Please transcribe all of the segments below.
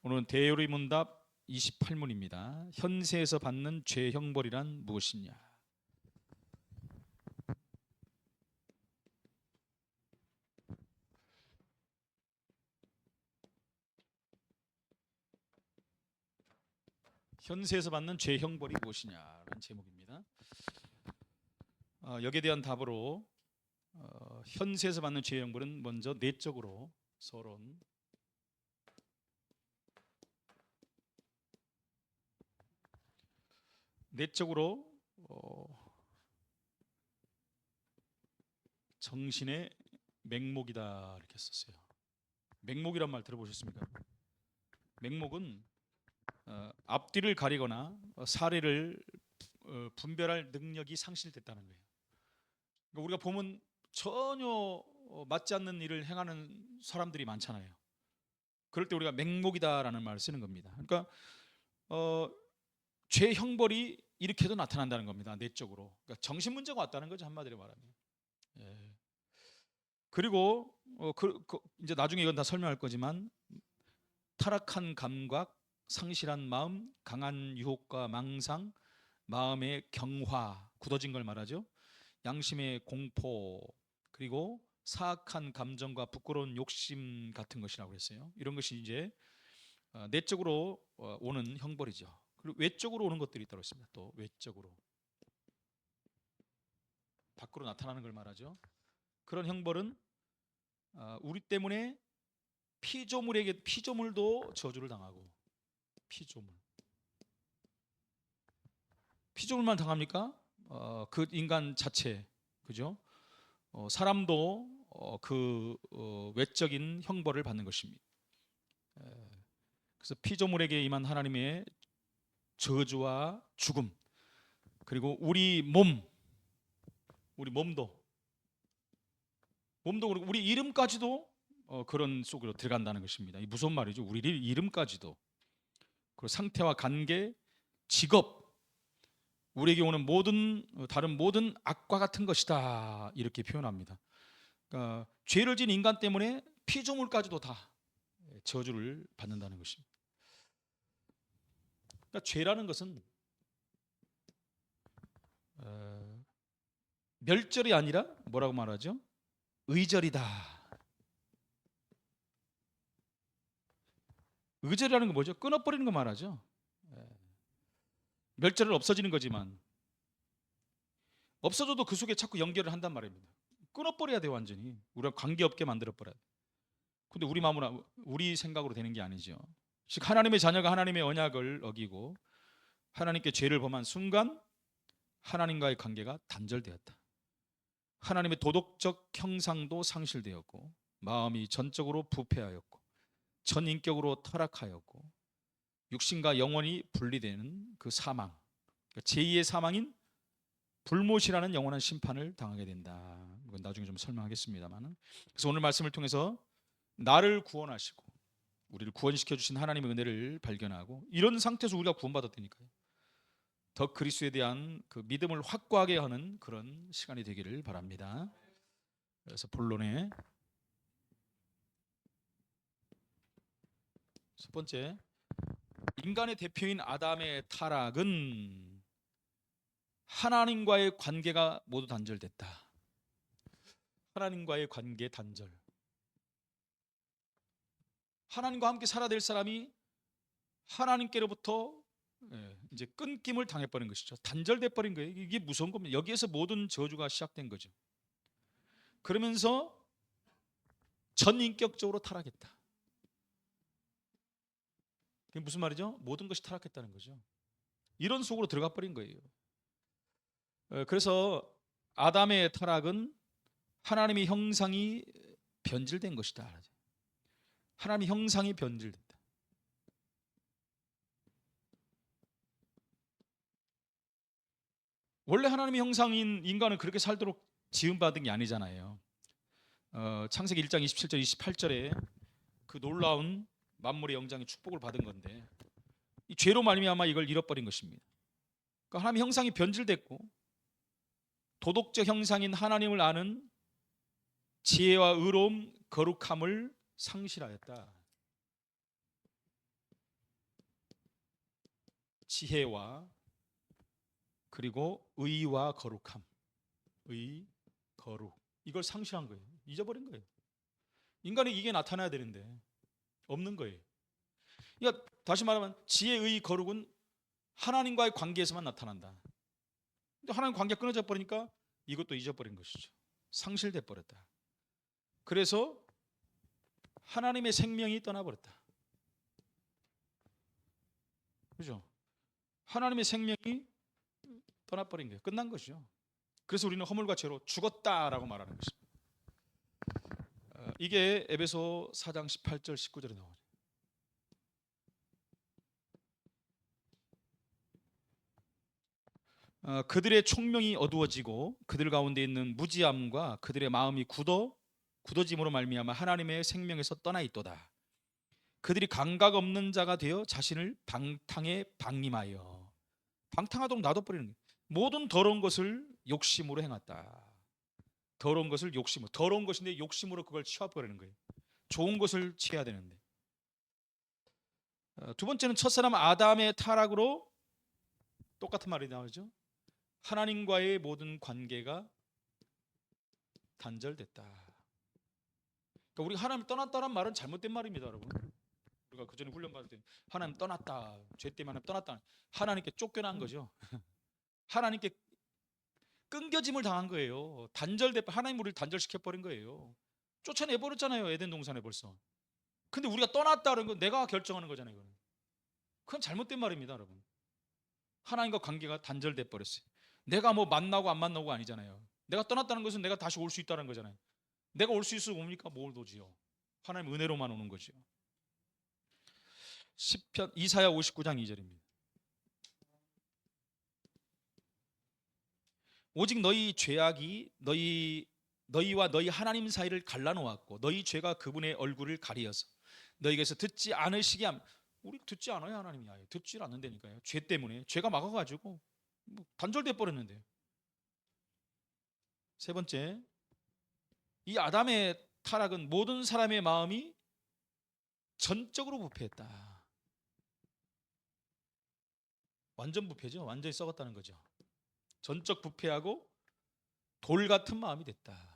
오늘은 대요리문답 28문입니다. 현세에서 받는 죄 형벌이란 무엇이냐? 현세에서 받는 죄 형벌이 무엇이냐라는 제목입니다. 여기에 대한 답으로 현세에서 받는 죄 형벌은 먼저 내적으로 서론, 내적으로 정신의 맹목이다 이렇게 썼어요. 맹목이란 말 들어보셨습니까? 맹목은 앞뒤를 가리거나 사례를 분별할 능력이 상실됐다는 거예요. 그러니까 우리가 보면 전혀 맞지 않는 일을 행하는 사람들이 많잖아요. 그럴 때 우리가 맹목이다라는 말을 쓰는 겁니다. 그러니까 죄 형벌이 이렇게도 나타난다는 겁니다. 내적으로. 그러니까 정신 문제가 왔다는 거죠, 한마디로 말하면. 예. 그리고 이제 나중에 이건 다 설명할 거지만 타락한 감각, 상실한 마음, 강한 유혹과 망상, 마음의 경화, 굳어진 걸 말하죠. 양심의 공포, 그리고 사악한 감정과 부끄러운 욕심 같은 것이라고 했어요. 이런 것이 이제 내적으로 오는 형벌이죠. 그리고 외적으로 오는 것들이 있다고 했습니다. 또 외적으로 밖으로 나타나는 걸 말하죠. 그런 형벌은 우리 때문에 피조물도 저주를 당하고, 피조물만 당합니까? 그 인간 자체, 그죠? 사람도 외적인 형벌을 받는 것입니다. 그래서 피조물에게 임한 하나님의 저주와 죽음, 그리고 우리 몸도 그리고 우리 이름까지도 그런 속으로 들어간다는 것입니다. 이 무슨 말이죠? 우리 이름까지도. 그리고 상태와 관계, 직업, 우리에게 오는 다른 모든 악과 같은 것이다 이렇게 표현합니다. 그러니까 죄를 진 인간 때문에 피조물까지도 다 저주를 받는다는 것입니다. 그러니까 죄라는 것은 멸절이 아니라 뭐라고 말하죠? 의절이다. 의절이라는 건 뭐죠? 끊어버리는 거 말하죠. 멸절은 없어지는 거지만 없어져도 그 속에 자꾸 연결을 한단 말입니다. 끊어버려야 돼요. 완전히 우리가 관계없게 만들어버려야 돼요. 근데 우리 마음으로, 우리 생각으로 되는 게 아니죠. 즉 하나님의 자녀가 하나님의 언약을 어기고 하나님께 죄를 범한 순간 하나님과의 관계가 단절되었다. 하나님의 도덕적 형상도 상실되었고 마음이 전적으로 부패하였고 전인격으로 타락하였고 육신과 영혼이 분리되는 그 사망, 제2의 사망인 불못이라는 영원한 심판을 당하게 된다. 이건 나중에 좀 설명하겠습니다만, 그래서 오늘 말씀을 통해서 나를 구원하시고 우리를 구원시켜 주신 하나님의 은혜를 발견하고 이런 상태에서 우리가 구원받았다니까요. 더 그리스도에 대한 그 믿음을 확고하게 하는 그런 시간이 되기를 바랍니다. 그래서 본론의 첫 번째, 인간의 대표인 아담의 타락은 하나님과의 관계가 모두 단절됐다. 하나님과의 관계 단절. 하나님과 함께 살아야 될 사람이 하나님께로부터 이제 끊김을 당해버린 것이죠. 단절돼 버린 거예요. 이게 무서운 겁니다. 여기에서 모든 저주가 시작된 거죠. 그러면서 전인격적으로 타락했다. 그게 무슨 말이죠? 모든 것이 타락했다는 거죠. 이런 속으로 들어가 버린 거예요. 그래서 아담의 타락은 하나님의 형상이 변질된 것이다. 하나님의 형상이 변질됐다. 원래 하나님의 형상인 인간은 그렇게 살도록 지음받은 게 아니잖아요. 창세기 1장 27절 28절에 그 놀라운 만물의 영장의 축복을 받은 건데 이 죄로 말미암아 이걸 잃어버린 것입니다. 그러니까 하나님의 형상이 변질됐고 도덕적 형상인 하나님을 아는 지혜와 의로움, 거룩함을 상실하였다. 지혜와 그리고 의와 거룩함. 의, 거룩. 이걸 상실한 거예요. 잊어버린 거예요. 인간이 이게 나타나야 되는데 없는 거예요. 그러니까 다시 말하면 지혜, 의, 거룩은 하나님과의 관계에서만 나타난다. 근데 하나님 관계가 끊어져 버리니까 이것도 잊어버린 것이죠. 상실돼 버렸다. 그래서 하나님의 생명이 떠나버렸다. 그죠? 하나님의 생명이 떠나버린 거예요. 끝난 것이죠. 그래서 우리는 허물과 죄로 죽었다라고 말하는 것입니다. 이게 에베소 4장 18절 19절에 나오죠. 그들의 총명이 어두워지고 그들 가운데 있는 무지함과 그들의 마음이 굳어짐으로 말미암아 하나님의 생명에서 떠나 있도다. 그들이 감각 없는 자가 되어 자신을 방탕에 방임하여, 방탕하도록 놔둬버리는 거예요. 모든 더러운 것을 욕심으로 행했다. 더러운 것을 욕심으로, 더러운 것인데 욕심으로 그걸 취해버리는 거예요. 좋은 것을 취해야 되는데. 두 번째는 첫사람 아담의 타락으로 똑같은 말이 나오죠. 하나님과의 모든 관계가 단절됐다. 그러니까 우리 하나님 떠났다는 말은 잘못된 말입니다, 여러분. 우리가 그 전에 훈련 받을 때 하나님 떠났다, 죄 때문에 하나님 떠났다, 하나님께 쫓겨난 거죠. 하나님께 끊겨짐을 당한 거예요. 하나님 우리를 단절시켜 버린 거예요. 쫓아내 버렸잖아요, 에덴 동산에 벌써. 근데 우리가 떠났다는 건 내가 결정하는 거잖아요. 이거는. 그건 잘못된 말입니다, 여러분. 하나님과 관계가 단절돼 버렸어요. 내가 뭐 만나고 안 만나고 아니잖아요. 내가 떠났다는 것은 내가 다시 올 수 있다는 거잖아요. 내가 올 수 있으면 옵니까? 뭘 오지요? 하나님 은혜로만 오는 거죠. 시편 이사야 59장 2절입니다. 오직 너희 죄악이 너희와 너희 하나님 사이를 갈라놓았고 너희 죄가 그분의 얼굴을 가리어서 너희에게서 듣지 않으시게 함. 우리 듣지 않아요, 하나님이. 아예 듣지 않는다니까요. 죄 때문에 죄가 막아가지고 단절돼 버렸는데요. 세 번째, 이 아담의 타락은 모든 사람의 마음이 전적으로 부패했다. 완전 부패죠. 완전히 썩었다는 거죠. 전적 부패하고 돌 같은 마음이 됐다.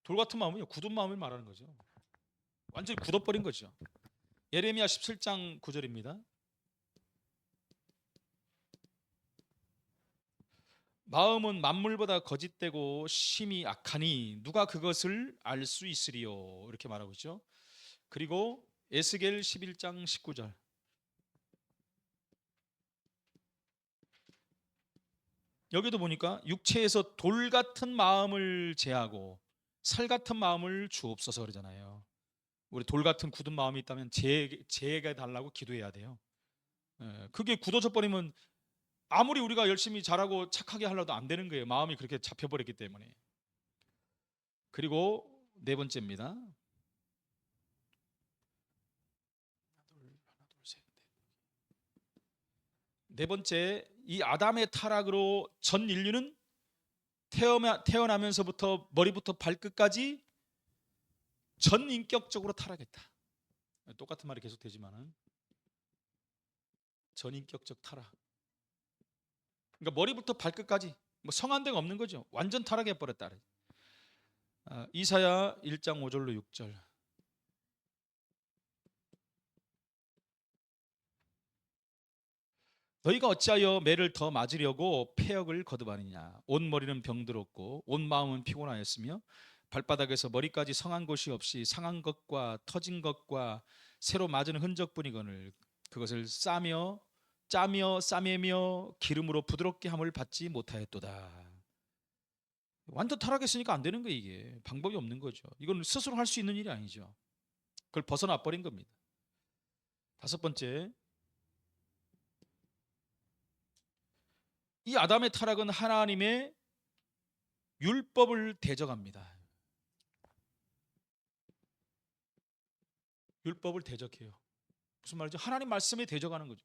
돌 같은 마음은요, 굳은 마음을 말하는 거죠. 완전히 굳어버린 거죠. 예레미야 17장 9절입니다. 마음은 만물보다 거짓되고 심히 악하니 누가 그것을 알 수 있으리요, 이렇게 말하고 있죠. 그리고 에스겔 11장 19절. 여기도 보니까 육체에서 돌 같은 마음을 제하고 살 같은 마음을 주옵소서 그러잖아요. 우리 돌 같은 굳은 마음이 있다면 제게 달라고 기도해야 돼요. 그게 굳어져 버리면 아무리 우리가 열심히 잘하고 착하게 하려도 안 되는 거예요. 마음이 그렇게 잡혀버렸기 때문에. 그리고 네 번째입니다. 네 번째, 이 아담의 타락으로 전 인류는 태어나면서부터 머리부터 발끝까지 전 인격적으로 타락했다. 똑같은 말이 계속 되지만은 전 인격적 타락. 그러니까 머리부터 발끝까지 뭐 성한 데가 없는 거죠. 완전 타락해 버렸다. 이사야 1장 5절로 6절. 너희가 어찌하여 매를 더 맞으려고 패역을 거듭하느냐. 온 머리는 병들었고 온 마음은 피곤하였으며 발바닥에서 머리까지 성한 곳이 없이 상한 것과 터진 것과 새로 맞은 흔적뿐이거늘 그것을 짜며 싸매며 기름으로 부드럽게 함을 받지 못하였도다. 완전 타락했으니까 안 되는 거예요. 이게 방법이 없는 거죠. 이건 스스로 할 수 있는 일이 아니죠. 그걸 벗어나 버린 겁니다. 다섯 번째, 이 아담의 타락은 하나님의 율법을 대적합니다. 율법을 대적해요. 무슨 말이죠? 하나님 말씀에 대적하는 거죠.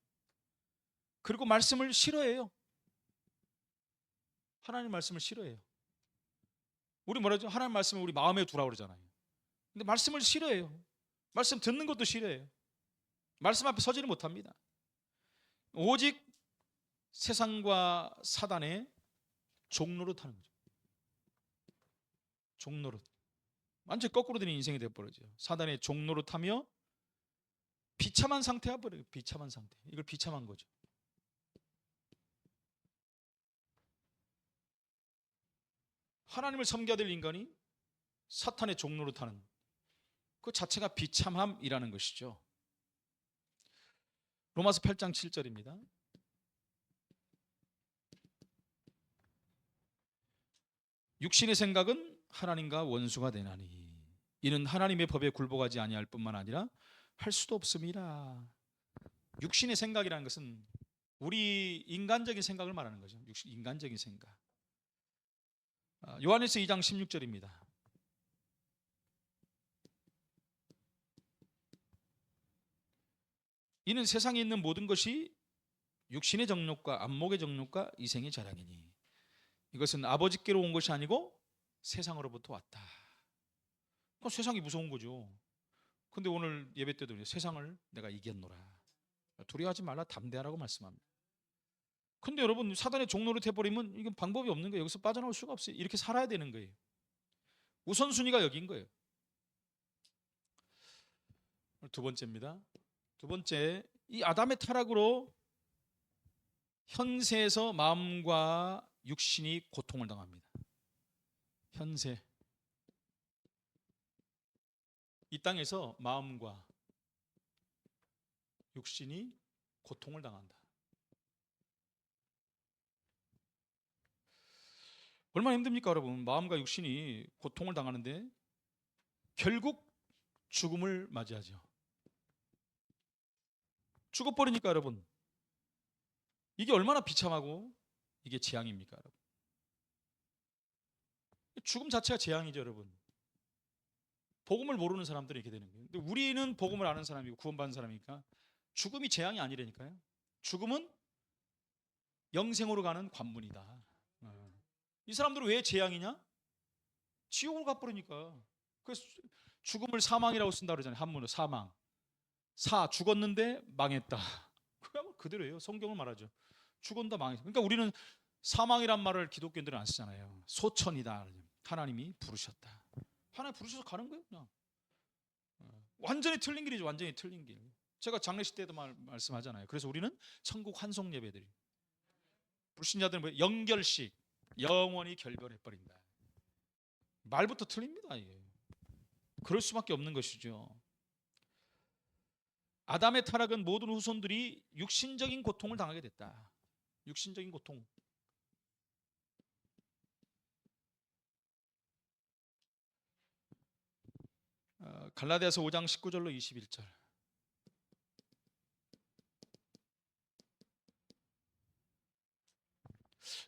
그리고 말씀을 싫어해요. 하나님 말씀을 싫어해요. 우리 뭐라죠? 하나님 말씀을 우리 마음에 두라고 그러잖아요. 근데 말씀을 싫어해요. 말씀 듣는 것도 싫어해요. 말씀 앞에 서지를 못합니다. 오직 세상과 사단의 종로릇 하는 거죠. 종로릇. 완전히 거꾸로 되는 인생이 되어버리죠. 사단의 종로릇 하며 비참한 상태가 버려요. 비참한 상태. 이걸 비참한 거죠. 하나님을 섬겨야 될 인간이 사탄의 종로릇 하는 그 자체가 비참함이라는 것이죠. 로마서 8장 7절입니다. 육신의 생각은 하나님과 원수가 되나니 이는 하나님의 법에 굴복하지 아니할 뿐만 아니라 할 수도 없음이라. 육신의 생각이라는 것은 우리 인간적인 생각을 말하는 거죠. 인간적인 생각. 요한일서 2장 16절입니다. 이는 세상에 있는 모든 것이 육신의 정욕과 안목의 정욕과 이생의 자랑이니 이것은 아버지께로 온 것이 아니고 세상으로부터 왔다. 그러니까 세상이 무서운 거죠. 근데 오늘 예배 때도 세상을 내가 이겼노라. 두려워하지 말라 담대하라고 말씀합니다. 근데 여러분 사단의 종노릇 해버리면 이건 방법이 없는 거예요. 여기서 빠져나올 수가 없어요. 이렇게 살아야 되는 거예요. 우선순위가 여기인 거예요. 두 번째입니다. 두 번째, 이 아담의 타락으로 현세에서 마음과 육신이 고통을 당합니다. 현세. 이 땅에서 마음과 육신이 고통을 당한다. 얼마나 힘듭니까, 여러분? 마음과 육신이 고통을 당하는데 결국 죽음을 맞이하죠. 죽어버리니까 여러분, 이게 얼마나 비참하고 이게 재앙입니까, 여러분? 죽음 자체가 재앙이죠, 여러분. 복음을 모르는 사람들이 이렇게 되는 거예요. 근데 우리는 복음을 아는 사람이고 구원받은 사람이니까 죽음이 재앙이 아니라니까요. 죽음은 영생으로 가는 관문이다. 이 사람들은 왜 재앙이냐? 지옥을 가버리니까. 그래서 죽음을 사망이라고 쓴다 그러잖아요. 한문으로 사망. 죽었는데 망했다. 그야말로 그대로예요. 성경을 말하죠. 죽었다 망했다. 그러니까 우리는 사망이란 말을 기독교인들은 안 쓰잖아요. 소천이다. 하나님이 부르셨다. 하나님 부르셔서 가는 거예요, 그냥. 완전히 틀린 길이죠. 완전히 틀린 길. 제가 장례식 때도 말씀하잖아요. 그래서 우리는 천국 환송 예배들이. 불신자들은 뭐예요? 영결식. 영원히 결별해버린다. 말부터 틀립니다. 이게. 그럴 수밖에 없는 것이죠. 아담의 타락은 모든 후손들이 육신적인 고통을 당하게 됐다. 육신적인 고통. 갈라디아서 5장 19절로 21절.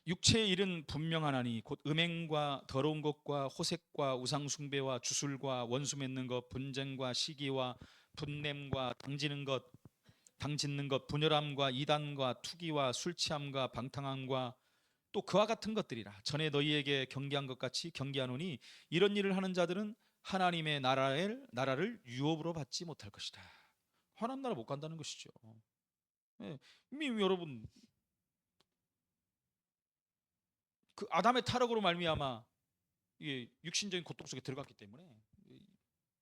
육체의 일은 분명하나니 곧 음행과 더러운 것과 호색과 우상 숭배와 주술과 원수 맺는 것, 분쟁과 시기와 분냄과 당짓는 것, 분열함과 이단과 투기와 술 취함과 방탕함과 또 그와 같은 것들이라. 전에 너희에게 경계한 것 같이 경계하노니 이런 일을 하는 자들은 하나님의 나라를 유업으로 받지 못할 것이다. 하나님 나라 못 간다는 것이죠. 이미 여러분 그 아담의 타락으로 말미암아 이게 육신적인 고통 속에 들어갔기 때문에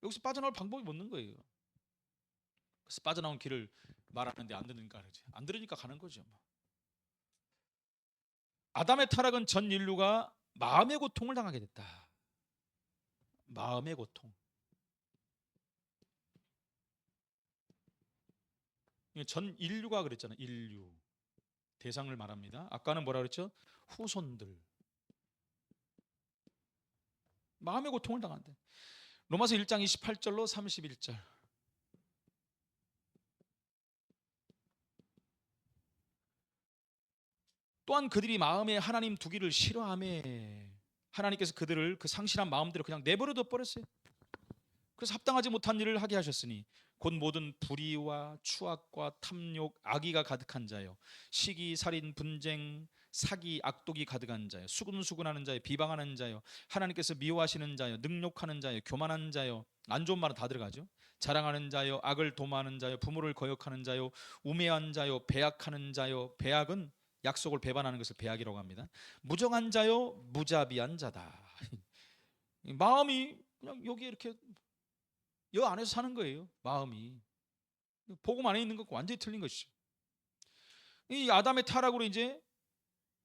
여기서 빠져나올 방법이 없는 거예요. 그래서 빠져나온 길을 말하는데 안 듣는가 그러지. 안 들으니까 가는 거죠. 아담의 타락은 전 인류가 마음의 고통을 당하게 됐다. 마음의 고통. 전 인류가 그랬잖아요. 인류. 대상을 말합니다. 아까는 뭐라 그랬죠? 후손들. 마음의 고통을 당한대. 로마서 1장 28절로 31절. 또한 그들이 마음에 하나님 두기를 싫어하며 하나님께서 그들을 그 상실한 마음대로 그냥 내버려 둬 버렸어요. 그래서 합당하지 못한 일을 하게 하셨으니 곧 모든 불의와 추악과 탐욕, 악의가 가득한 자요 시기, 살인, 분쟁, 사기, 악독이 가득한 자요, 수근수근하는 자요, 비방하는 자요, 하나님께서 미워하시는 자요, 능욕하는 자요, 교만한 자요. 안 좋은 말은 다 들어가죠. 자랑하는 자요, 악을 도모하는 자요, 부모를 거역하는 자요, 우매한 자요, 배약하는 자요. 배약은 약속을 배반하는 것을 배약이라고 합니다. 무정한 자요, 무자비한 자다. 마음이 그냥 여기 이렇게 여 안에서 사는 거예요. 마음이 복음 안에 있는 것과 완전히 틀린 것이죠. 이 아담의 타락으로 이제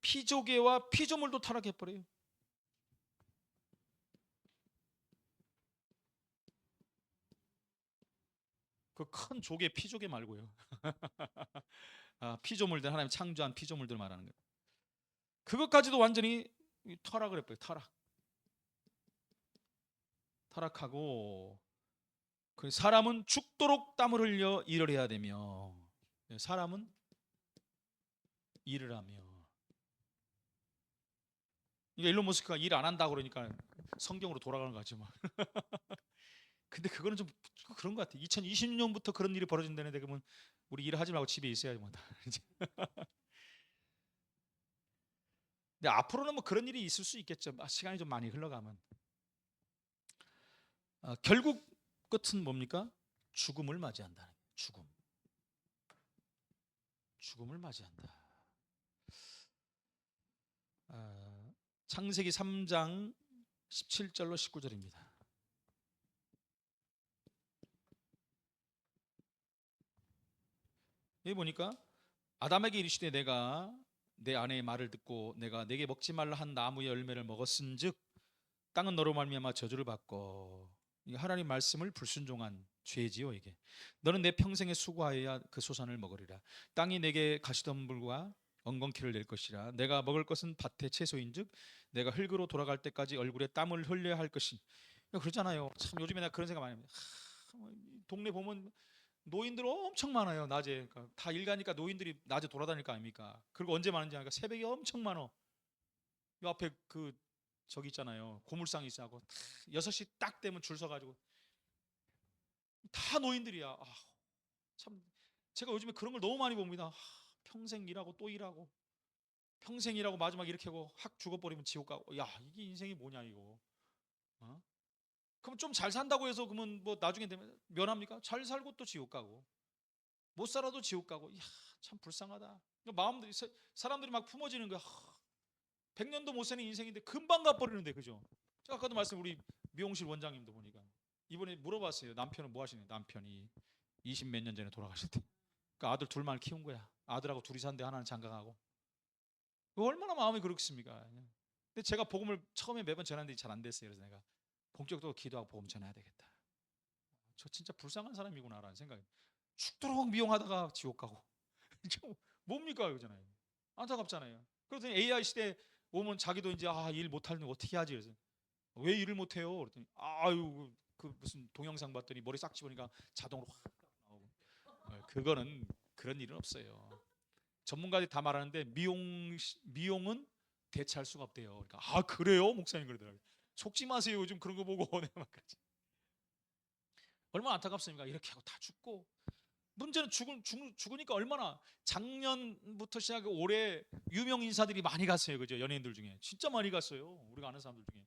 피조개와 피조물도 타락해 버려요. 그 큰 조개 피조개 말고요. 피조물들, 하나님 창조한 피조물들 말하는 거예요. 그것까지도 완전히 타락을 해버려요. 타락하고 그 사람은 죽도록 땀을 흘려 일을 해야 되며, 사람은 일을 하며. 그러니까 일론 머스크가 일 안 한다 그러니까 성경으로 돌아가는 거 같죠. 막. 근데 그거는 좀 그런 것 같아. 2020년부터 그런 일이 벌어진다는데 그러면 우리 일하지 말고 집에 있어야지 뭐. 근데 앞으로는 뭐 그런 일이 있을 수 있겠죠. 시간이 좀 많이 흘러가면. 결국 끝은 뭡니까? 죽음을 맞이한다는 거예요. 죽음을 맞이한다. 창세기 3장 17절로 19절입니다. 여기 보니까 아담에게 이르시되 내가 내 아내의 말을 듣고 내가 내게 먹지 말라 한 나무의 열매를 먹었은즉 땅은 너로 말미암아 저주를 받고, 이게 하나님 말씀을 불순종한 죄지요. 이게 너는 내 평생에 수고하여야 그 소산을 먹으리라. 땅이 내게 가시덤불과 엉겅퀴를 낼 것이라. 내가 먹을 것은 밭의 채소인즉 내가 흙으로 돌아갈 때까지 얼굴에 땀을 흘려야 할 것이. 그러잖아요. 참 요즘에 나 그런 생각 많이 합니다. 동네 보면 노인들 엄청 많아요. 낮에 다 일 가니까 노인들이 낮에 돌아다닐 거 아닙니까? 그리고 언제 많은지 아니까 새벽에 엄청 많어. 요 앞에 그 저기 있잖아요. 고물상이 있어하고 6시 딱 되면 줄 서가지고 다 노인들이야. 참 제가 요즘에 그런 걸 너무 많이 봅니다. 평생 일하고 또 일하고 평생 일하고 마지막 이렇게 하고 확 죽어버리면 지옥 가고. 야, 이게 인생이 뭐냐 이거. 어? 그럼 좀 잘 산다고 해서 그러면 뭐 나중에 되면 면합니까? 잘 살고 또 지옥 가고 못 살아도 지옥 가고. 야, 참 불쌍하다. 마음들이 사람들이 막 품어지는 거야. 100년도 못 사는 인생인데 금방 가버리는데, 그죠? 제가 아까도 말씀 우리 미용실 원장님도 보니까 이번에 물어봤어요. 남편은 뭐 하시냐? 남편이 20 몇 년 전에 돌아가셨대. 그러니까 아들 둘만 키운 거야. 아들하고 둘이 산데 하나는 장가가고. 얼마나 마음이 그렇습니까? 근데 제가 복음을 처음에 매번 전하는데 잘 안 됐어요. 그래서 내가 본격적으로 기도하고 복음 전해야 되겠다. 저 진짜 불쌍한 사람이구나라는 생각이. 죽도록 미용하다가 지옥 가고. 뭡니까 그잖아요. 안타깝잖아요. 그래서 AI 시대 오면 자기도 이제 일 못하는데 어떻게 하지? 그래서 왜 일을 못해요? 그랬더니 아유 그 무슨 동영상 봤더니 머리 싹 집으니까 자동으로 확 나오고. 그거는 그런 일은 없어요. 전문가들이 다 말하는데 미용은 대체할 수가 없대요. 그러니까 그래요 목사님 그러더라고요. 속지 마세요. 요즘 그런 거 보고 내가 막 그러지. 얼마나 안타깝습니까? 이렇게 하고 다 죽고. 문제는 죽으니까 얼마나. 작년부터 시작해 올해 유명 인사들이 많이 갔어요. 그죠? 연예인들 중에 진짜 많이 갔어요. 우리가 아는 사람들 중에.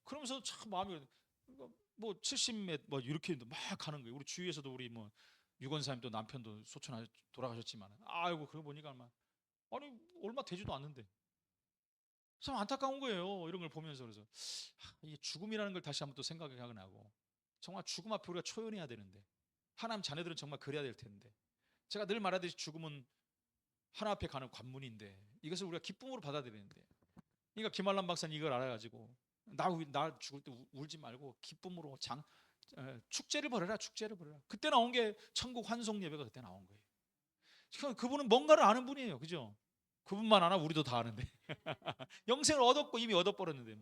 그러면서 참 마음이 뭐 70몇 뭐 이렇게 막 가는 거예요. 우리 주위에서도 우리 뭐 유건사님도 남편도 소천 돌아가셨지만 아이고 그거 보니까 아니 얼마 되지도 않는데 참 안타까운 거예요. 이런 걸 보면서. 그래서 이게 죽음이라는 걸 다시 한번 또 생각하게 나고, 정말 죽음 앞에 우리가 초연해야 되는데 하나님 자녀들은 정말 그래야 될 텐데, 제가 늘 말하듯이 죽음은 하나 앞에 가는 관문인데 이것을 우리가 기쁨으로 받아들이는데, 그러니까 김한란 박사는 이걸 알아가지고 나 죽을 때 울지 말고 기쁨으로 축제를 벌여라. 축제를 벌여라. 그때 나온 게 천국 환송 예배가 그때 나온 거예요. 그분은 뭔가를 아는 분이에요. 그죠? 그분만 아나 우리도 다 아는데 영생을 얻었고 이미 얻어버렸는데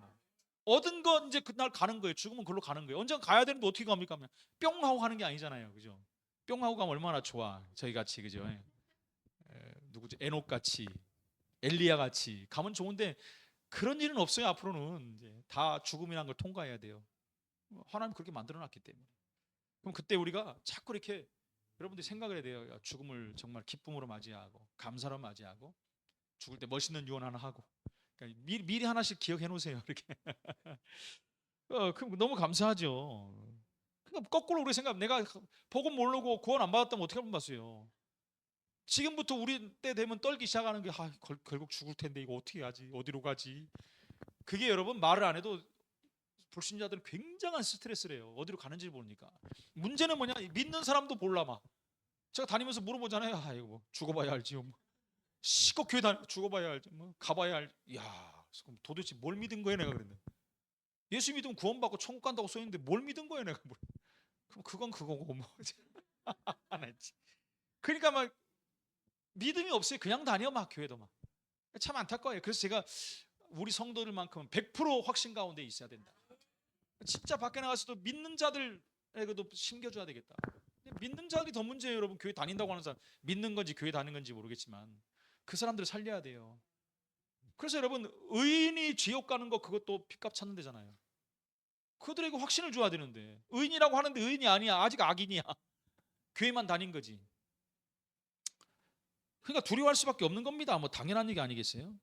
얻은 건 이제 그날 가는 거예요. 죽으면 그걸로 가는 거예요. 언젠가 가야 되는데 어떻게 갑니까? 뿅 하고 가는 게 아니잖아요. 그죠? 뿅 하고 가면 얼마나 좋아. 저희 같이 그죠? 누구지? 에녹 같이 엘리야 같이 가면 좋은데 그런 일은 없어요. 앞으로는 이제 다 죽음이라는 걸 통과해야 돼요. 하나님 그렇게 만들어놨기 때문에. 그럼 그때 우리가 자꾸 이렇게 여러분들이 생각을 해야 돼요. 죽음을 정말 기쁨으로 맞이하고 감사로 맞이하고 죽을 때 멋있는 유언 하나 하고. 그러니까 미리 하나씩 기억해 놓으세요. 이렇게. 그럼 너무 감사하죠. 그러니까 거꾸로 우리 생각, 내가 복음 모르고 구원 안 받았다면 어떻게 안 받았어요? 지금부터 우리 때 되면 떨기 시작하는 게 결국 죽을 텐데 이거 어떻게 하지? 어디로 가지? 그게 여러분 말을 안 해도 불신자들은 굉장한 스트레스래요. 어디로 가는지 모르니까. 문제는 뭐냐? 믿는 사람도 몰라 막. 제가 다니면서 물어보잖아요. 이거 뭐 죽어봐야 알지요. 뭐. 시고 교회 죽어봐야 알지. 뭐 가봐야 알. 야, 그럼 도대체 뭘 믿은 거예요, 내가 그랬는데. 예수 믿으면 구원받고 천국 간다고 써 있는데 뭘 믿은 거예요, 내가. 뭐. 그럼 그건 그거고 뭐. 그러니까 막 믿음이 없어요. 그냥 다녀 막 교회도 막. 참 안타까워요. 그래서 제가 우리 성도들만큼은 100% 확신 가운데 있어야 된다. 진짜 밖에 나가서도 믿는 자들에게도 심겨줘야 되겠다. 믿는 자들이 더 문제예요, 여러분. 교회 다닌다고 하는 사람, 믿는 건지 교회 다니는 건지 모르겠지만 그 사람들을 살려야 돼요. 그래서 여러분, 의인이 지옥 가는 거 그것도 핏값 찾는 데잖아요. 그들에게 확신을 줘야 되는데, 의인이라고 하는데 의인이 아니야. 아직 악인이야. 교회만 다닌 거지. 그러니까 두려워할 수밖에 없는 겁니다. 뭐 당연한 얘기 아니겠어요?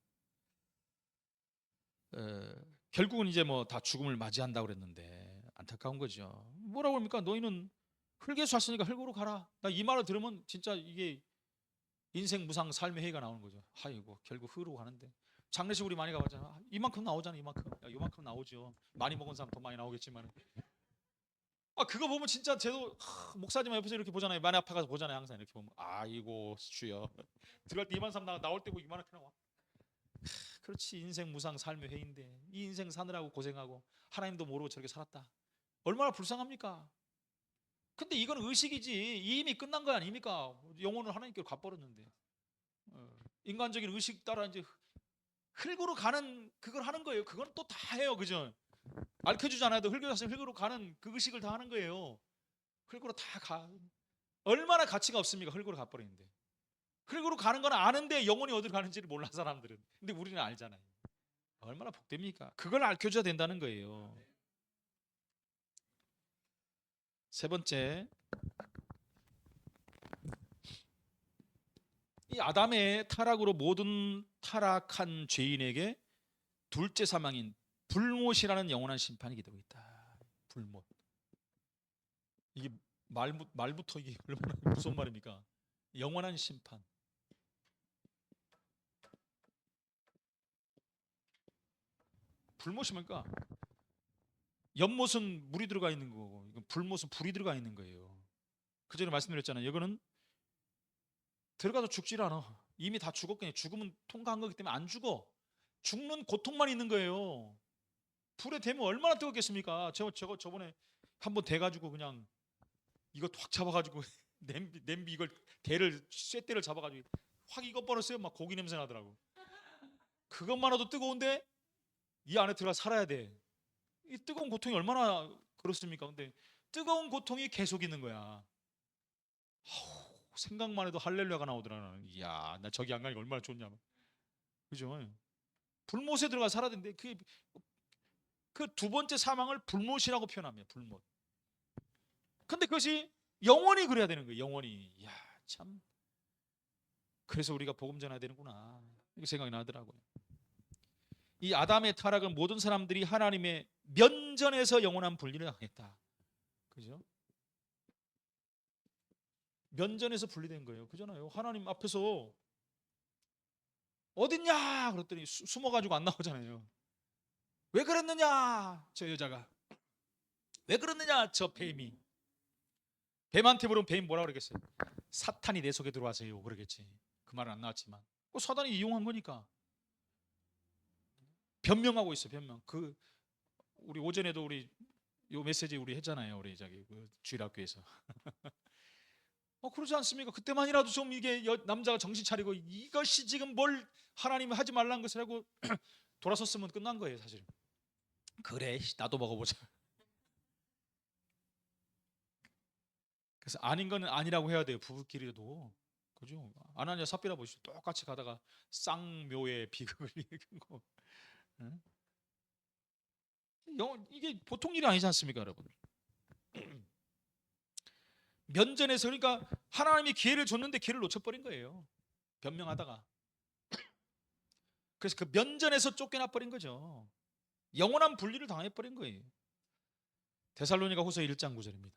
결국은 이제 뭐 다 죽음을 맞이한다고 그랬는데 안타까운 거죠. 뭐라고 합니까? 너희는 흙에서 왔으니까 흙으로 가라. 나 이 말을 들으면 진짜 이게 인생 무상 삶의 회의가 나오는 거죠. 아이고 결국 흙으로 가는데. 장례식 우리 많이 가봤잖아. 이만큼 나오잖아. 이만큼. 이만큼 나오죠. 많이 먹은 사람 더 많이 나오겠지만. 그거 보면 진짜 쟤도 목사님 옆에서 이렇게 보잖아요. 많이 아파가서 보잖아요. 항상 이렇게 보면 아이고 주여. 들어갈 때 2만 3 나올 때 뭐 이만하게 나와. 그렇지. 인생 무상 삶의 회인데 이 인생 사느라고 고생하고 하나님도 모르고 저렇게 살았다. 얼마나 불쌍합니까? 근데 이건 의식이지 이미 끝난 거 아닙니까? 영혼을 하나님께로 갚버렸는데 인간적인 의식 따라 이제 흙으로 가는 그걸 하는 거예요. 그건 또 다 해요. 그죠? 알려주지 않아도 흙으로 가는 그 의식을 다 하는 거예요. 흙으로 다 가. 얼마나 가치가 없습니까? 흙으로 가버리는데. 흙으로 가는 건 아는데 영혼이 어디로 가는지를 몰라 사람들은. 근데 우리는 알잖아요. 얼마나 복됩니까? 그걸 알려줘야 된다는 거예요. 세 번째, 이 아담의 타락으로 모든 타락한 죄인에게 둘째 사망인 불못이라는 영원한 심판이 기다리고 있다. 불못. 이게 말부터 이게 얼마나 무서운 말입니까? 영원한 심판. 불못이 뭡니까? 연못은 물이 들어가 있는 거고, 불못은 불이 들어가 있는 거예요. 그 전에 말씀드렸잖아요. 이거는 들어가서 죽질 않아. 이미 다 죽었거든요. 죽으면 통과한 거기 때문에 안 죽어. 죽는 고통만 있는 거예요. 불에 대면 얼마나 뜨겁겠습니까? 저번에 한번 대가지고 그냥 이거 확 잡아가지고 냄비 이걸 쇠대를 잡아가지고 확 익어버렸어요. 막 고기 냄새 나더라고. 그것만으로도 뜨거운데 이 안에 들어가 살아야 돼. 이 뜨거운 고통이 얼마나 그렇습니까? 근데 뜨거운 고통이 계속 있는 거야. 생각만 해도 할렐루야가 나오더라. 나는. 이야, 나 저기 안 가니까 얼마나 좋냐. 그죠? 불못에 들어가 살아야 되는데 그 두 번째 사망을 불못이라고 표현합니다. 불못. 근데 그것이 영원히 그래야 되는 거예요. 영원히. 이야, 참. 그래서 우리가 복음 전해야 되는구나. 이렇게 생각이 나더라고요. 이 아담의 타락은 모든 사람들이 하나님의 면전에서 영원한 분리를 당했다. 그죠? 면전에서 분리된 거예요. 그잖아요. 하나님 앞에서 어딨냐? 그랬더니 숨어가지고 안 나오잖아요. 왜 그랬느냐? 저 여자가. 왜 그랬느냐? 저 뱀이. 뱀한테 물으면 뱀이 뭐라 그러겠어요? 사탄이 내 속에 들어와서요. 그러겠지. 그 말은 안 나왔지만. 사단이 이용한 거니까. 변명하고 있어요. 변명. 우리 오전에도 우리 요 메시지 우리 했잖아요. 우리 저기 주일학교에서. 그러지 않습니까? 그때만이라도 좀 이게 남자가 정신 차리고 이것이 지금 뭘 하나님이 하지 말라는 것을 하고 돌아섰으면 끝난 거예요, 사실. 그래, 나도 먹어보자. 그래서 아닌 거는 아니라고 해야 돼요, 부부끼리도. 그죠? 아나니아 삽비라 보시죠. 똑같이 가다가 쌍묘의 비극을 얘기하고. 이게 보통 일이 아니지 않습니까, 여러분? 면전에서 그러니까 하나님이 기회를 줬는데 기회를 놓쳐버린 거예요. 변명하다가. 그래서 그 면전에서 쫓겨나 버린 거죠. 영원한 분리를 당해 버린 거예요. 데살로니가 후서 1장 9절입니다.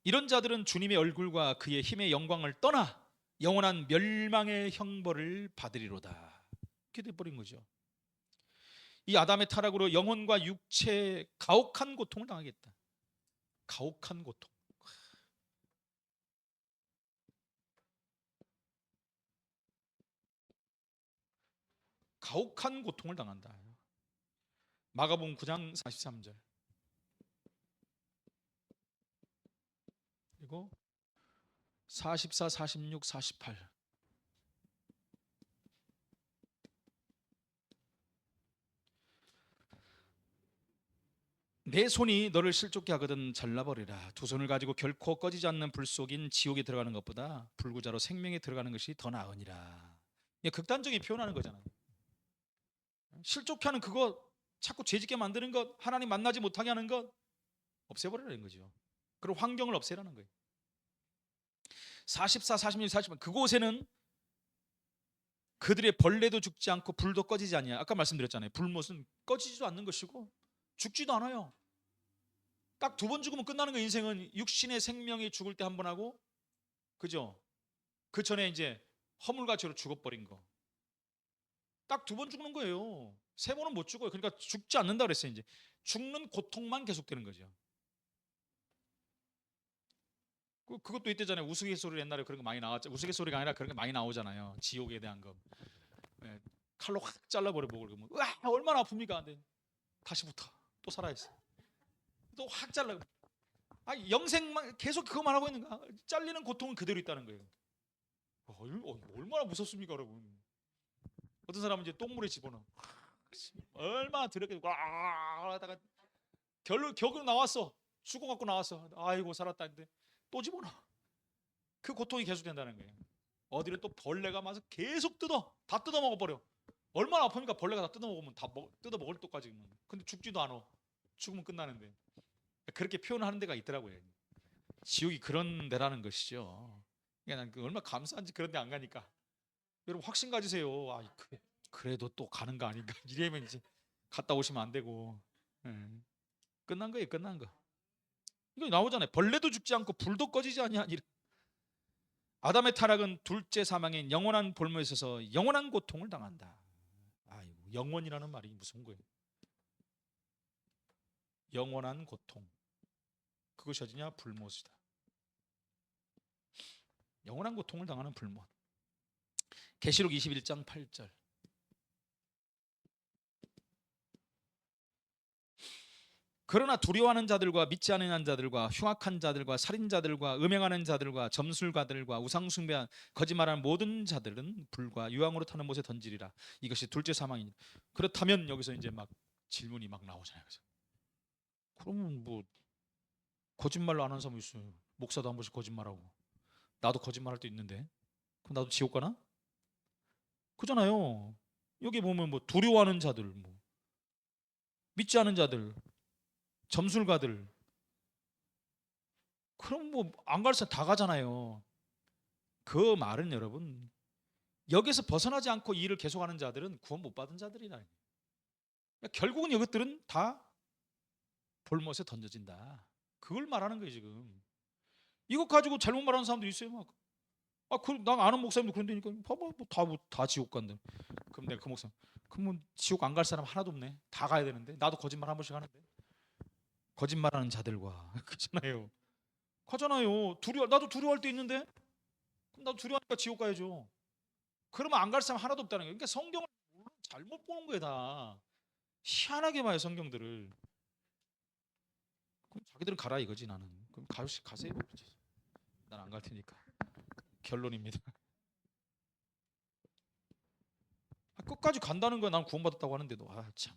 이런 자들은 주님의 얼굴과 그의 힘의 영광을 떠나 영원한 멸망의 형벌을 받으리로다. 이렇게 돼버린 거죠. 이 아담의 타락으로 영혼과 육체에 가혹한 고통을 당하겠다. 가혹한 고통. 가혹한 고통을 당한다. 마가복음 9장 43절. 그리고 44, 46, 48. 내 손이 너를 실족케 하거든 잘라버리라. 두 손을 가지고 결코 꺼지지 않는 불 속인 지옥에 들어가는 것보다 불구자로 생명에 들어가는 것이 더 나으니라. 이게 극단적인 표현하는 거잖아요. 실족케 하는 그거, 자꾸 죄짓게 만드는 것, 하나님 만나지 못하게 하는 것 없애버리라는 거죠. 그리고 환경을 없애라는 거예요. 44, 46, 48 그곳에는 그들의 벌레도 죽지 않고 불도 꺼지지 아니야. 아까 말씀드렸잖아요. 불못은 꺼지지도 않는 것이고 죽지도 않아요. 딱 두 번 죽으면 끝나는 거. 인생은 육신의 생명이 죽을 때 한 번 하고, 그죠? 그 전에 이제 허물과처로 죽어버린 거. 딱 두 번 죽는 거예요. 세 번은 못 죽어요. 그러니까 죽지 않는다 그랬어요. 이제 죽는 고통만 계속되는 거죠. 그것도 이때잖아요. 우스갯소리 옛날에 그런 거 많이 나왔죠. 우스갯소리가 아니라 그런 게 많이 나오잖아요. 지옥에 대한 거. 예, 칼로 확 잘라버려 목을. 그러면 와 얼마나 아픕니까? 근데 다시부터 또 살아있어. 또 확 잘라. 영생만 계속 그거만 하고 있는 거야. 잘리는 고통은 그대로 있다는 거예요. 얼마나 무섭습니까, 여러분? 어떤 사람은 이제 똥물에 집어넣어. 얼마나 더럽게 와 하다가 겨우 나왔어. 수고 갖고 나왔어. 아이고 살았다 했는데 또 집어넣어. 그 고통이 계속 된다는 거예요. 어디를 또 벌레가 와서 계속 다 뜯어 먹어버려. 얼마나 아픕니까? 벌레가 다 뜯어 먹으면 뜯어 먹을 때까지. 근데 죽지도 않아. 죽으면 끝나는데. 그렇게 표현하는 데가 있더라고요. 지옥이 그런 데라는 것이죠. 그러니까 난 얼마나 감사한지. 그런 데 안 가니까. 여러분 확신 가지세요. 그래도 또 가는 거 아닌가. 이래면 이제 갔다 오시면 안 되고. 예. 끝난 거예요. 끝난 거. 이거 나오잖아요. 벌레도 죽지 않고 불도 꺼지지 아니하니라. 아담의 타락은 둘째 사망인 영원한 볼모에 있어서 영원한 고통을 당한다. 아이고, 영원이라는 말이 무슨 거예요? 영원한 고통. 그것이 어디냐? 불못이다. 영원한 고통을 당하는 불못. 계시록 21장 8절. 그러나 두려워하는 자들과 믿지 않는 자들과 흉악한 자들과 살인자들과 음행하는 자들과 점술가들과 우상숭배한 거짓말하는 모든 자들은 불과 유황으로 타는 못에 던지리라. 이것이 둘째 사망이니. 그렇다면 여기서 이제 막 질문이 막 나오잖아요. 그러면 뭐 거짓말로 안 하는 사람이 있어요. 목사도 한 번씩 거짓말하고. 나도 거짓말할 때 있는데. 그럼 나도 지옥 가나? 그잖아요. 여기 보면 뭐 두려워하는 자들, 뭐 믿지 않은 자들, 점술가들. 그럼 뭐 안 갈 사람 다 가잖아요. 그 말은 여러분, 여기서 벗어나지 않고 이 일을 계속하는 자들은 구원 못 받은 자들이다. 결국은 이것들은 다 볼못에 던져진다. 그걸 말하는 거예요 지금. 이것 가지고 잘못 말하는 사람도 있어요. 막. 난 아는 목사님도 그런다니까. 봐봐, 다 지옥 간다. 그럼 내가 그 목사님, 그러면 지옥 안 갈 사람 하나도 없네. 다 가야 되는데. 나도 거짓말 한 번씩 하는데. 거짓말하는 자들과 그렇잖아요. 가잖아요. 나도 두려워할 때 있는데. 그럼 나도 두려워하니까 지옥 가야죠. 그러면 안 갈 사람 하나도 없다는 거예요. 그러니까 성경을 잘못 보는 거예요 다. 희한하게 봐요 성경들을. 그럼 자기들은 가라 이거지 나는. 그럼 가세요. 난 안 갈 테니까. 결론입니다. 끝까지 간다는 거야. 난 구원받았다고 하는데도. 참.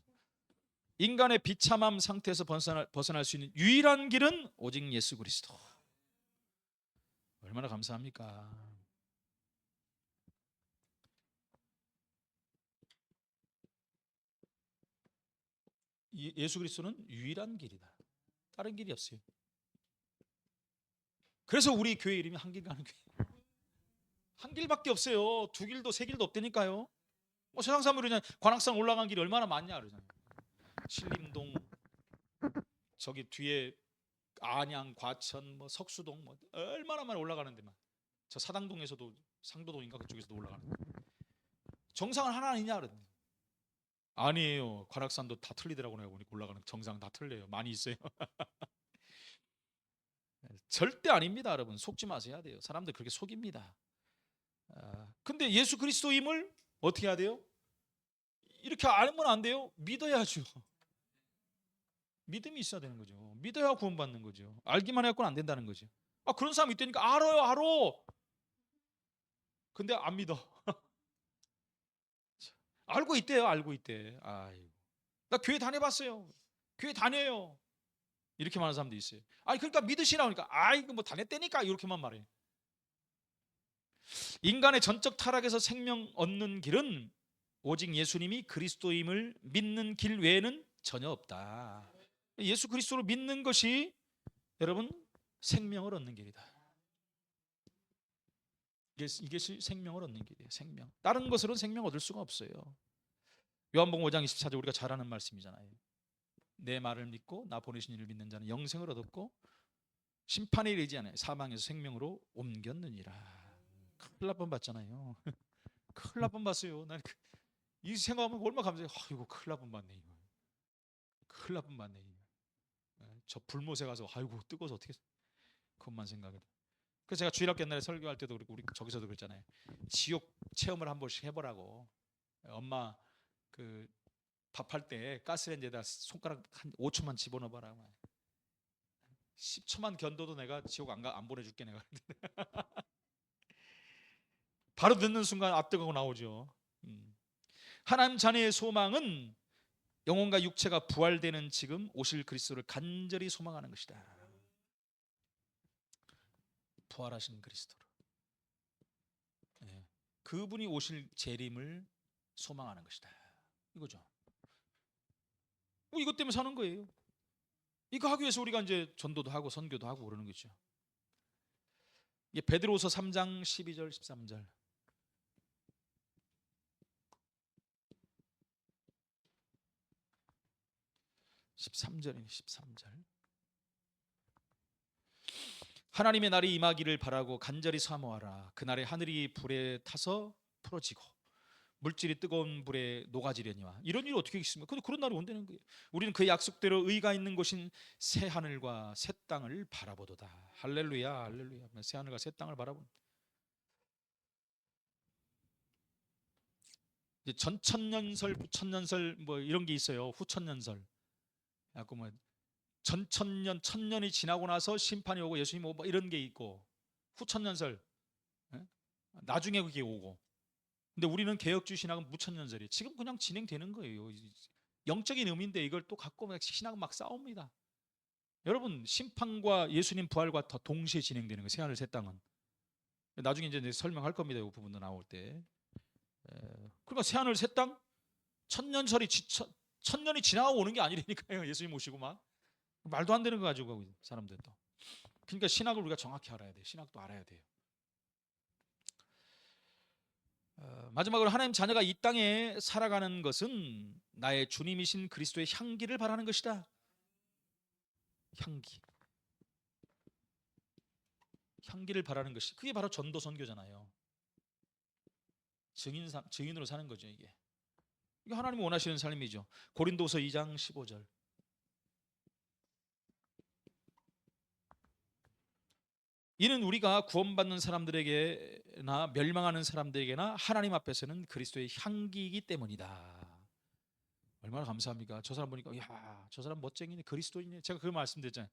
인간의 비참함 상태에서 벗어날 수 있는 유일한 길은 오직 예수 그리스도. 얼마나 감사합니까? 예수 그리스도는 유일한 길이다. 다른 길이 없어요. 그래서 우리 교회 이름이 한길 가는 교회. 한 길밖에 없어요. 두 길도 세 길도 없다니까요. 뭐 세상 사람들이 그냥 관악산 올라간 길이 얼마나 많냐 그러잖아요. 신림동 저기 뒤에 안양, 과천, 뭐 석수동 뭐 얼마나 많이 올라가는데만. 저 사당동에서도 상도동인가 그쪽에서도 올라가는데 정상은 하나 아니냐 그러더니 아니에요. 관악산도 다 틀리더라고. 내가 보니까 올라가는 정상 다 틀려요. 많이 있어요. 절대 아닙니다, 여러분. 속지 마셔야 돼요. 사람들 그렇게 속입니다. 근데 예수 그리스도임을 어떻게 해야 돼요? 이렇게 알면 안 돼요. 믿어야죠. 믿음이 있어야 되는 거죠. 믿어야 구원받는 거죠. 알기만 해갖고는 안 된다는 거죠. 그런 사람이 있다니까. 알아요, 알아. 근데 안 믿어. 알고 있대요, 알고 있대. 아이고, 나 교회 다녀봤어요. 교회 다녀요. 이렇게 말하는 사람도 있어요. 아니 그러니까 믿으시라고 하니까 아이고 뭐 다녔다니까 이렇게만 말해. 인간의 전적 타락에서 생명 얻는 길은 오직 예수님이 그리스도임을 믿는 길 외에는 전혀 없다. 예수 그리스도를 믿는 것이 여러분 생명을 얻는 길이다. 이것이 생명을 얻는 길이에요. 생명. 다른 것으로는 생명 얻을 수가 없어요. 요한복음 5장 24절 우리가 잘 아는 말씀이잖아요. 내 말을 믿고 나 보내신 이를 믿는 자는 영생을 얻었고 심판에 이르지 않아요. 사망에서 생명으로 옮겼느니라. 큰일 날 뻔 봤잖아요. 큰일 날 뻔 봤어요. 난 이 생각하면 얼마나 감사해요. 아이고 큰일 날 뻔 봤네. 큰일 날 뻔 봤네. 저 불못에 가서 아이고 뜨거워서 어떻게 그것만 생각해. 그래서 제가 주일학교 옛날에 설교할 때도 그렇고 우리 저기서도 그랬잖아요. 지옥 체험을 한 번씩 해보라고. 엄마 그 밥할 때 가스레인지에다 손가락 한 5초만 집어넣어봐라. 10초만 견뎌도 내가 지옥 안 보내줄게 내가. 바로 듣는 순간 앞뜨거고 나오죠. 하나님 자녀의 소망은 영혼과 육체가 부활되는 지금 오실 그리스도를 간절히 소망하는 것이다. 부활하신 그리스도를, 그분이 오실 재림을 소망하는 것이다. 이거죠. 이것 때문에 사는 거예요. 이거 하기 위해서 우리가 이제 전도도 하고 선교도 하고 그러는 거죠. 이게 베드로후서 3장 12절 13절. 13절이네. 13절. 하나님의 날이 임하기를 바라고 간절히 사모하라. 그날에 하늘이 불에 타서 풀어지고 물질이 뜨거운 불에 녹아지려니와. 이런 일이 어떻게 있습니까? 근데 그런 날이 온다는 거예요. 우리는 그 약속대로 의가 있는 곳인 새 하늘과 새 땅을 바라보도다. 할렐루야, 할렐루야. 새 하늘과 새 땅을 바라본. 이제 전천년설, 부천년설 뭐 이런 게 있어요. 후천년설. 약간 뭐 전천년, 천년이 지나고 나서 심판이 오고 예수님 오고 뭐 이런 게 있고, 후천년설, 나중에 그게 오고. 근데 우리는 개혁주의 신학은 무천년설이에요. 지금 그냥 진행되는 거예요. 영적인 의미인데 이걸 또 갖고 신학은 막 싸웁니다. 여러분 심판과 예수님 부활과 더 동시에 진행되는 거예요. 새하늘 새 땅은. 나중에 이제 설명할 겁니다. 이 부분도 나올 때. 그러니까 새하늘 새 땅, 천년이 지나고 오는 게 아니라니까요. 예수님 오시고 막 말도 안 되는 거 가지고 가고 사람들도. 그러니까 신학을 우리가 정확히 알아야 돼요. 신학도 알아야 돼요. 마지막으로 하나님 자녀가 이 땅에 살아가는 것은 나의 주님이신 그리스도의 향기를 바라는 것이다. 향기를 바라는 것이, 그게 바로 전도 선교잖아요. 증인으로 사는 거죠. 이게 하나님이 원하시는 삶이죠. 고린도서 2장 15절. 이는 우리가 구원받는 사람들에게나 멸망하는 사람들에게나 하나님 앞에서는 그리스도의 향기이기 때문이다. 얼마나 감사합니까? 저 사람 보니까 야, 저 사람 멋쟁이네, 그리스도인이네. 제가 그 말씀드렸잖아요.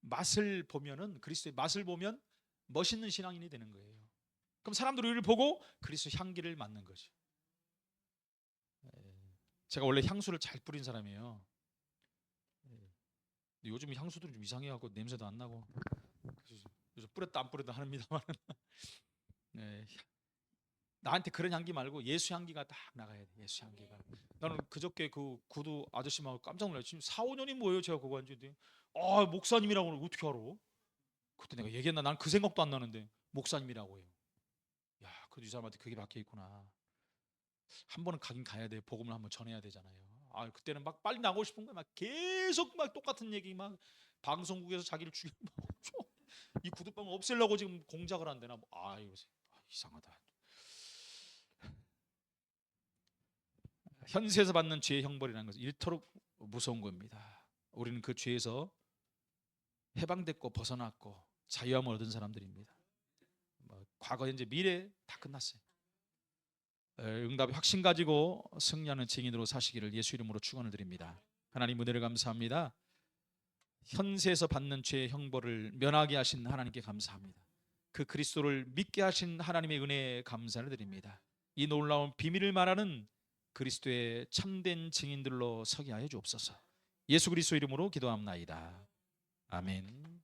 맛을 보면은, 그리스도의 맛을 보면 멋있는 신앙인이 되는 거예요. 그럼 사람들이 우리를 보고 그리스도 향기를 맡는 거죠. 제가 원래 향수를 잘 뿌린 사람이에요. 요즘 향수들은 좀 이상해갖고 냄새도 안 나고 그래서 뿌렸다 안 뿌렸다 합니다만 나한테 그런 향기 말고 예수 향기가 딱 나가야 돼. 예수 향기가. 나는 그저께 그 구두 아저씨만 깜짝 놀랐어요. 지금 4, 5년이 뭐예요? 제가 그거 한 지. 목사님이라고 어떻게 알아? 그때 내가 얘기했나? 난 그 생각도 안 나는데 목사님이라고 해요. 야, 그래도 이 사람한테 그게 박혀 있구나. 한 번은 가긴 가야 돼. 복음을 한번 전해야 되잖아요. 아, 그때는 막 빨리 나가고 싶은 거야. 막 계속 막 똑같은 얘기, 막 방송국에서 자기를 죽이고 이 구두방을 없애려고 지금 공작을 한대나. 아, 이러세요. 아, 이상하다. 현세에서 받는 죄의 형벌이라는 것은 이토록 무서운 겁니다. 우리는 그 죄에서 해방됐고 벗어났고 자유함을 얻은 사람들입니다. 과거, 현재, 미래 다 끝났어요. 응답의 확신 가지고 승리하는 증인으로 사시기를 예수 이름으로 축원을 드립니다. 하나님 은혜를 감사합니다. 현세에서 받는 죄의 형벌을 면하게 하신 하나님께 감사합니다. 그 그리스도를 믿게 하신 하나님의 은혜에 감사를 드립니다. 이 놀라운 비밀을 말하는 그리스도의 참된 증인들로 서게 하여 주옵소서. 예수 그리스도 이름으로 기도합나이다. 아멘.